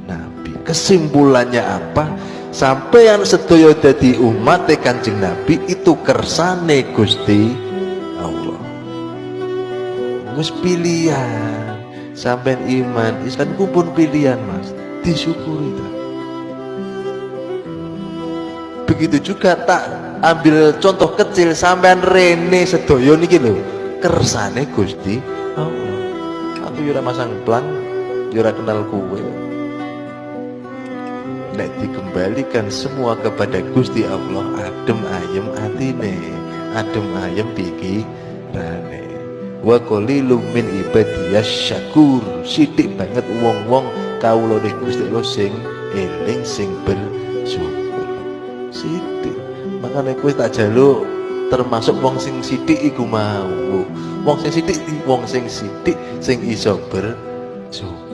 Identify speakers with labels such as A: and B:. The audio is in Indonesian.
A: Nabi. Kesimpulannya apa? Sampeyan sedaya dadi umat Kanjeng Nabi itu kersane Gusti Allah. Wis pilihan. Sampeyan iman, Islam ku pun pilihan, Mas. Disyukuri ta. Begitu juga tak ambil contoh kecil, sampeyan rene sedaya niki lho, kersane Gusti Allah. Aku yo ora masang plan, yo ora kenal kowe. Nek dikembalikan semua kepada Gusti Allah, adem ayem atine, adem ayem pikirane. Wa qalilum min ibadiyas syakur. Sithik banget wong-wong kawulane Gusti Allah sing eling, sing bersyukur. Sithik. Makane kowe tak jaluk termasuk wong sing sithik iku mau. Wong sing sithik sing iso bersyukur.